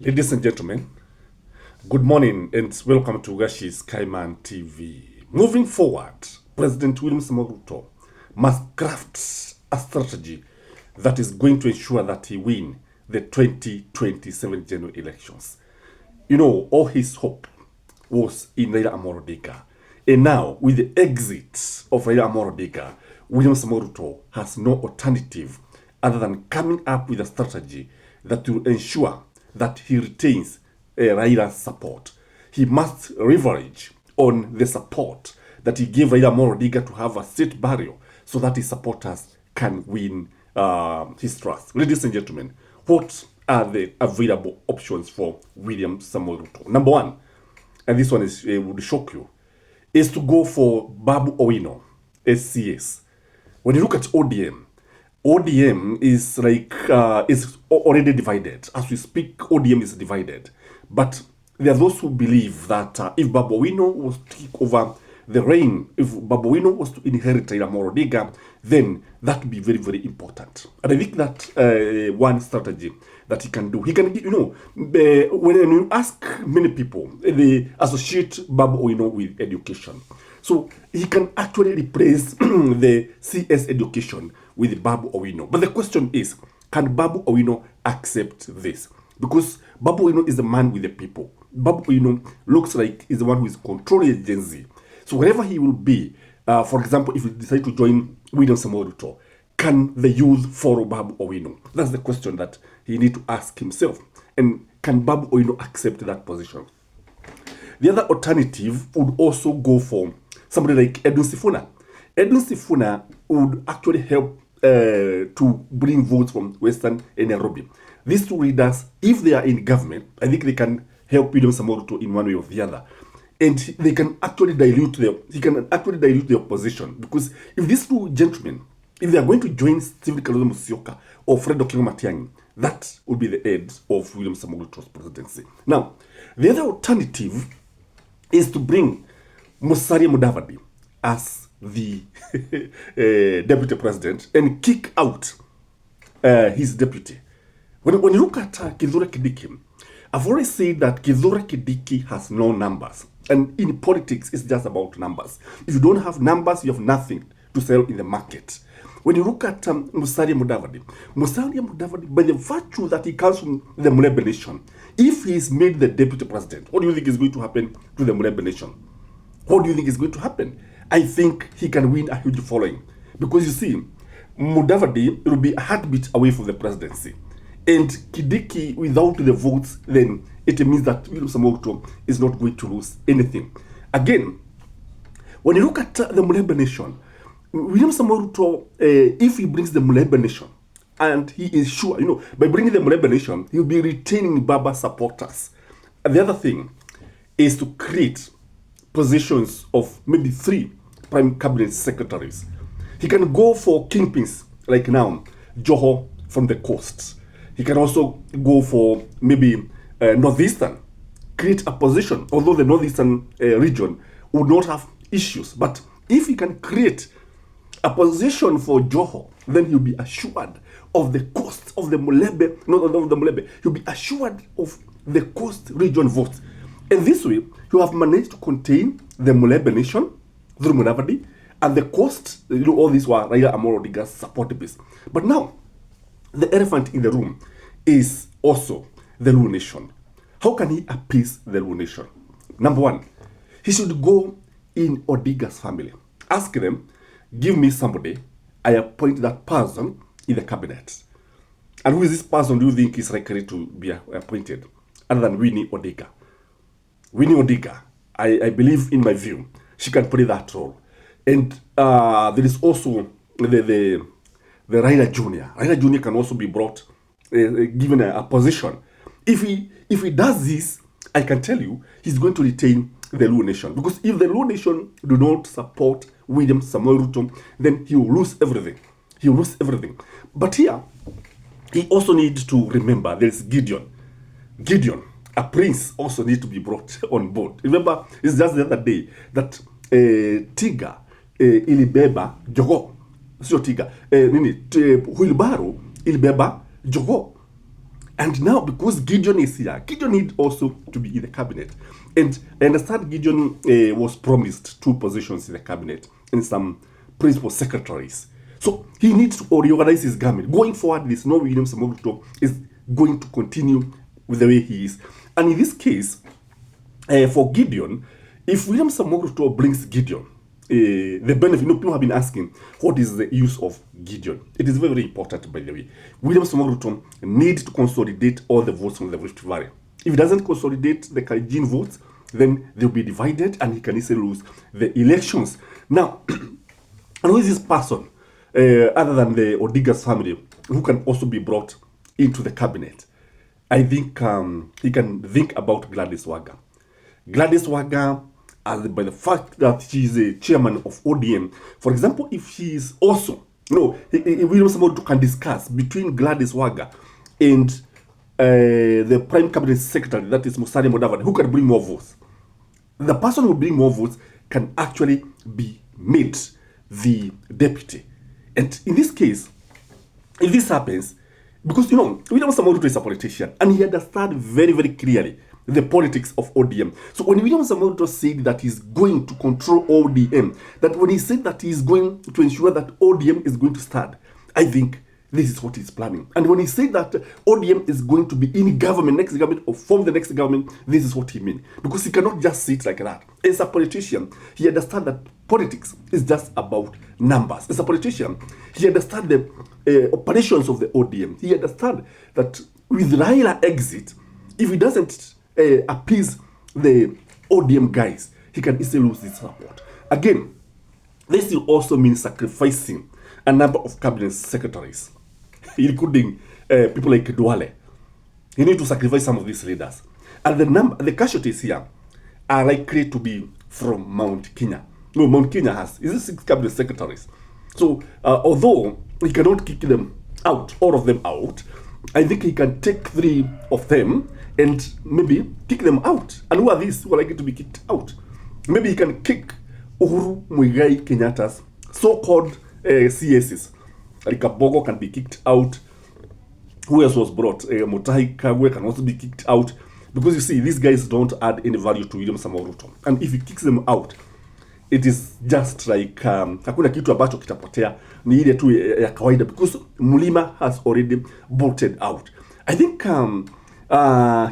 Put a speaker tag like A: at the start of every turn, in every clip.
A: Ladies and gentlemen, good morning and welcome to Gashi's Kaiman TV. Moving forward, President William Ruto must craft a strategy that is going to ensure that he win the 2027 general elections. You know, all his hope was in Raila Amolo Odinga. And now, with the exit of Raila Amolo Odinga, William Ruto has no alternative other than coming up with a strategy that will ensure that he retains Raila's support. He must leverage on the support that he gave Raila Amolo Odinga to have a state burial so that his supporters can win his trust. Ladies and gentlemen, what are the available options for William Ruto? Number one, and this one is would shock you, is to go for Babu Owino, SCS. When you look at ODM is like is already divided. As we speak, ODM is divided. But there are those who believe that if Babu Owino was to take over the reign, if Babu Owino was to inherit Raila Amolo Odinga, then that would be very, very important. And I think that one strategy that he can do, he can, you know, when you ask many people, they associate Babu Owino with education. So he can actually replace the CS education with Babu Owino. But the question is, can Babu Owino accept this? Because Babu Owino is the man with the people. Babu Owino looks like he's the one who is controlling Gen Z. So wherever he will be, for example, if he decide to join William Ruto, can the youth follow Babu Owino? That's the question that he need to ask himself. And can Babu Owino accept that position? The other alternative would also go for somebody like Edwin Sifuna. Edwin Sifuna would actually help to bring votes from Western and Nairobi. These two leaders, if they are in government, I think they can help William Ruto in one way or the other. And they can actually dilute the opposition. Because if these two gentlemen, if they are going to join Stephen Kalonzo Musyoka or Fred Okengo Matiang'i, that would be the end of William Ruto's presidency. Now, the other alternative is to bring Mudavadi as the deputy president and kick out his deputy. When you look at Kithure Kindiki, I've already said that Kithure Kindiki has no numbers. And in politics, it's just about numbers. If you don't have numbers, you have nothing to sell in the market. When you look at Musalia Mudavadi, by the virtue that he comes from the Mulebe nation, if he is made the deputy president, what do you think is going to happen to the Mulebe nation? What do you think is going to happen? I think he can win a huge following. Because you see, Mudavadi will be a heartbeat away from the presidency. And Kindiki, without the votes, then it means that William Ruto is not going to lose anything. Again, when you look at the Mulebe nation, William Ruto, if he brings the Mulebe nation, and he is sure, you know, by bringing the Mulebe nation, he'll be retaining Baba supporters. And the other thing is to create positions of maybe 3 prime cabinet secretaries. He can go for kingpins, like now, Joho from the coast. He can also go for maybe Northeastern, create a position, although the Northeastern region would not have issues. But if he can create a position for Joho, then he'll be assured of the coast of the Mulebe, not of the Mulebe, he'll be assured of the coast region votes. And this way, you have managed to contain the Mulebe nation through Mudavadi, and the coast, you know, all these were Raila Amolo Odinga's support base. But now, the elephant in the room is also the Luo nation. How can he appease the Luo nation? Number one, he should go in Odinga's family. Ask them, give me somebody, I appoint that person in the cabinet. And who is this person do you think is likely to be appointed? Other than Winnie Odinga. Winnie Odinga, I believe, in my view, she can play that role. And there is also the Raila Jr. Raila Jr. can also be brought, given a position. If he does this, I can tell you, he's going to retain the Luo nation. Because if the Luo nation do not support William Ruto, then he will lose everything. He will lose everything. But here, he also needs to remember there is Gideon. Gideon, a prince, also needs to be brought on board. Remember, it's just the other day that Tiga ilibeba jogo. Sio Tiga. Wheelbarrow ilibeba jogo. And now, because Gideon is here, Gideon needs also to be in the cabinet. And I understand Gideon was promised 2 positions in the cabinet and some principal secretaries. So he needs to reorganize his government. Going forward, this no William Samoei Ruto is going to continue with the way he is. And in this case, for Gideon, if William Samoei Ruto brings Gideon, the benefit, people have been asking, what is the use of Gideon? It is very, very important, by the way. William Samoei Ruto needs to consolidate all the votes from the Rift Valley. If he doesn't consolidate the Kalenjin votes, then they'll be divided and he can easily lose the elections. Now, and who is this person, other than the Odiga's family, who can also be brought into the cabinet? I think he can think about Gladys Wagga. Gladys Wagga, by the fact that she is a chairman of ODM, for example, if she is also, William Samoei Ruto can discuss between Gladys Wagga and the Prime Cabinet Secretary, that is Musalia Mudavadi, who can bring more votes. The person who will bring more votes can actually be made the deputy. And in this case, if this happens, because William Samoei Ruto is a politician and he understands very, very clearly the politics of ODM. So when William Samoei Ruto said that he's going to control ODM, that when he said that he's going to ensure that ODM is going to start, I think this is what he's planning. And when he said that ODM is going to be in government, next government, or form the next government, this is what he means. Because he cannot just sit like that. As a politician, he understands that politics is just about numbers. As a politician, he understands the operations of the ODM. He understands that with Raila exit, if he doesn't appease the ODM guys, he can easily lose his support. Again, this will also mean sacrificing a number of cabinet secretaries, including people like Duale. You need to sacrifice some of these leaders. And the casualties here are likely to be from Mount Kenya. No, Mount Kenya has 6 cabinet secretaries. So, although he cannot kick them out, all of them out, I think he can take 3 of them and maybe kick them out. And who are these who are likely to be kicked out? Maybe he can kick Uhuru Muigai Kenyatta's so-called CSs. Like Kabogo can be kicked out. Who else was brought? Mutahi Kagwe can also be kicked out. Because you see, these guys don't add any value to William Samoei Ruto. And if he kicks them out, it is just like hakuna kitu ambacho kitapotea, ni ile tu ya kawaida, because Mulima has already bolted out. I think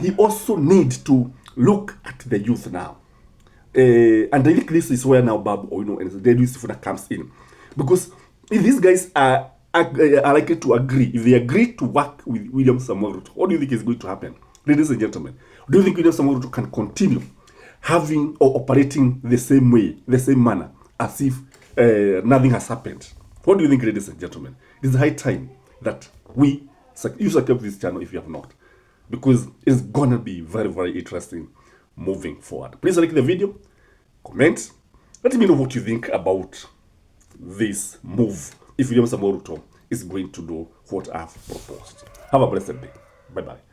A: he also needs to look at the youth now. And I think this is where now Babu Owino and Edwin Sifuna comes in. Because if these guys are likely to agree, if they agree to work with William Samoei Ruto, what do you think is going to happen? Ladies and gentlemen, do you think William Samoei Ruto can continue having or operating the same way, the same manner, as if nothing has happened? What do you think, ladies and gentlemen? It is high time that you subscribe to this channel if you have not, because it's gonna be very, very interesting moving forward. Please like the video, comment, let me know what you think about this move, if William Samoei Ruto is going to do what I've proposed. Have a blessed day. Bye-bye.